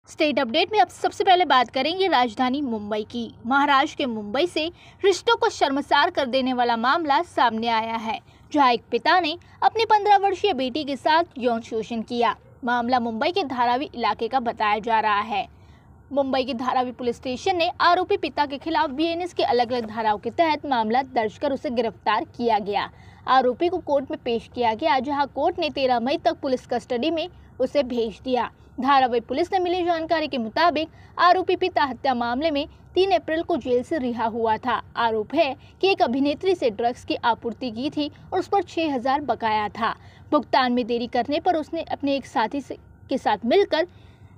State update में अब सबसे पहले बात करेंगे राजधानी मुंबई की। महाराष्ट्र के मुंबई से रिश्तों को शर्मसार कर देने वाला मामला सामने आया है, जहां एक पिता ने अपनी 15 वर्षीय बेटी के साथ यौन शोषण किया। मामला मुंबई के धारावी इलाके का बताया जा रहा है। मुंबई के धारावी पुलिस स्टेशन ने आरोपी पिता के खिलाफ बीएनएस की अलग अलग धाराओं के तहत मामला दर्ज कर उसे गिरफ्तार किया गया। आरोपी को कोर्ट में पेश किया गया, जहां कोर्ट ने 13 मई तक पुलिस कस्टडी में उसे भेज दिया। धारावी पुलिस ने मिली जानकारी के मुताबिक आरोपी पिता हत्या मामले में 3 अप्रैल को जेल से रिहा हुआ था। आरोप है कि एक अभिनेत्री से ड्रग्स की आपूर्ति की थी और उस पर 6000 बकाया था। भुगतान में देरी करने पर उसने अपने एक साथी के साथ मिलकर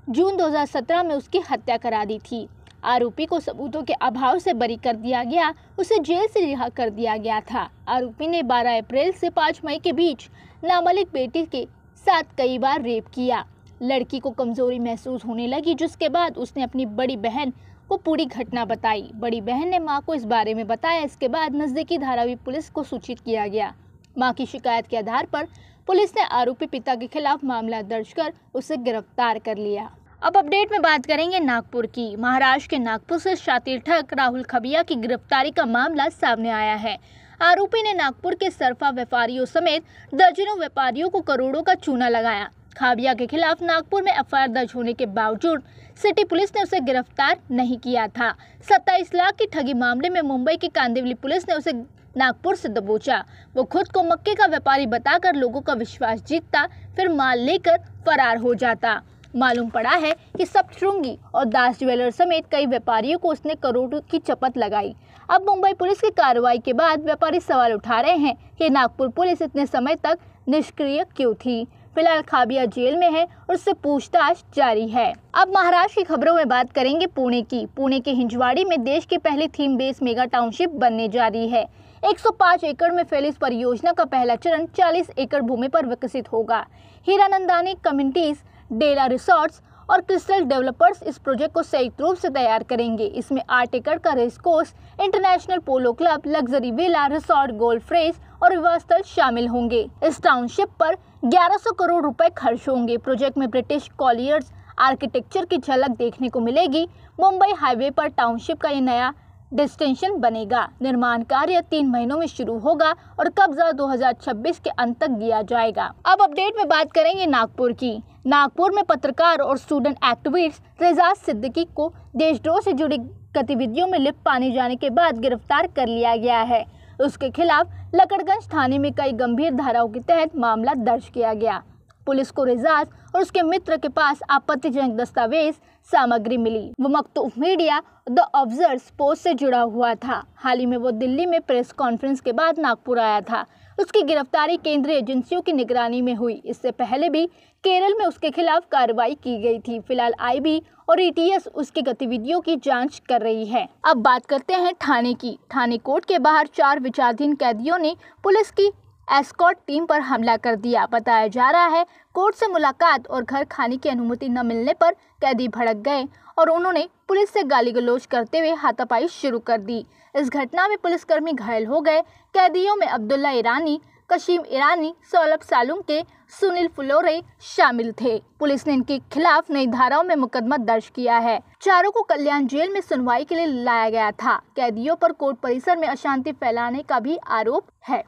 जून 2017 में उसकी हत्या करा दी थी। आरोपी को सबूतों के अभाव से बरी कर दिया गया, उसे जेल से रिहा कर दिया गया था। आरोपी ने 12 अप्रैल से 5 मई के बीच नाबालिग बेटी के साथ कई बार रेप किया। लड़की को कमजोरी महसूस होने लगी, जिसके बाद उसने अपनी बड़ी बहन को पूरी घटना बताई। बड़ी बहन ने मां को इस बारे में बताया। इसके बाद नजदीकी धारावी पुलिस को सूचित किया गया। मां की शिकायत के आधार पर पुलिस ने आरोपी पिता के खिलाफ मामला दर्ज कर उसे गिरफ्तार कर लिया। अब अपडेट में बात करेंगे नागपुर की। महाराष्ट्र के नागपुर से शातिर ठग राहुल खबिया की गिरफ्तारी का मामला सामने आया है। आरोपी ने नागपुर के सरफा व्यापारियों समेत दर्जनों व्यापारियों को करोड़ों का चूना लगाया। खाबिया के खिलाफ नागपुर में एफआईआर दर्ज होने के बावजूद सिटी पुलिस ने उसे गिरफ्तार नहीं किया था। 27 लाख की ठगी मामले में मुंबई की कांदिवली पुलिस ने उसे नागपुर से दबोचा। वो खुद को मक्के का व्यापारी बताकर लोगों का विश्वास जीतता, फिर माल लेकर फरार हो जाता। मालूम पड़ा है कि सप्तशृंगी और दास ज्वेलर्स समेत कई व्यापारियों को उसने करोड़ों की चपत लगाई। अब मुंबई पुलिस की कार्रवाई के बाद व्यापारी सवाल उठा रहे हैं कि नागपुर पुलिस इतने समय तक निष्क्रिय क्यों थी। फिलहाल खाबिया जेल में है और उससे पूछताछ जारी है। अब महाराष्ट्र की खबरों में बात करेंगे पुणे की। पुणे के हिंजवाड़ी में देश की पहली थीम बेस्ड मेगा टाउनशिप बनने जा रही है। 105 एकड़ में फैली इस परियोजना का पहला चरण 40 एकड़ भूमि पर विकसित होगा। हीरानंदानी कम्युनिटीज, डेला रिसोर्ट्स और क्रिस्टल डेवलपर्स इस प्रोजेक्ट को संयुक्त रूप से तैयार करेंगे। इसमें 8 एकड़ का race course, international polo club, luxury villa, resort, golf race और विवाह स्थल शामिल होंगे। इस टाउनशिप पर 1100 करोड़ रुपए खर्च होंगे। प्रोजेक्ट में ब्रिटिश कॉलियर्स आर्किटेक्चर की झलक देखने को मिलेगी। मुंबई हाईवे पर टाउनशिप का ये नया डेस्टिनेशन बनेगा। निर्माण कार्य 3 महीनों में शुरू होगा और कब्जा 2026 के अंत तक दिया जाएगा। अब अपडेट में बात करेंगे नागपुर की। नागपुर में पत्रकार और स्टूडेंट एक्टिविस्ट रेजाज सिद्दीकी को देशद्रोह से जुड़ी गतिविधियों में लिप्त पाने जाने के बाद गिरफ्तार कर लिया गया है। उसके खिलाफ लकड़गंज थाने में कई गंभीर धाराओं के तहत मामला दर्ज किया गया। पुलिस को रेजाज और उसके मित्र के पास आपत्तिजनक दस्तावेज सामग्री मिली। वो मकतूब मीडिया द ऑब्जर्वर्स पोस्ट से जुड़ा हुआ था। हाल ही में वो दिल्ली में प्रेस कॉन्फ्रेंस के बाद नागपुर आया था। उसकी गिरफ्तारी केंद्रीय एजेंसियों की निगरानी में हुई। इससे पहले भी केरल में उसके खिलाफ कार्रवाई की गई थी। फिलहाल आईबी और एटीएस उसकी गतिविधियों की जांच कर रही है। अब बात करते हैं ठाणे की। ठाणे कोर्ट के बाहर 4 विचाराधीन कैदियों ने पुलिस की एस्कॉर्ट टीम पर हमला कर दिया। बताया जा रहा है कोर्ट से मुलाकात और घर खाने की अनुमति न मिलने पर कैदी भड़क गए और उन्होंने पुलिस से गाली गलौज करते हुए हाथापाई शुरू कर दी। इस घटना में पुलिसकर्मी घायल हो गए। कैदियों में अब्दुल्ला ईरानी, कशीम ईरानी, सौलभ सालुंके, सुनील फुलोरे शामिल थे। पुलिस ने इनके खिलाफ नई धाराओं में मुकदमा दर्ज किया है। चारों को कल्याण जेल में सुनवाई के लिए लाया गया था। कैदियों पर कोर्ट परिसर में अशांति फैलाने का भी आरोप है।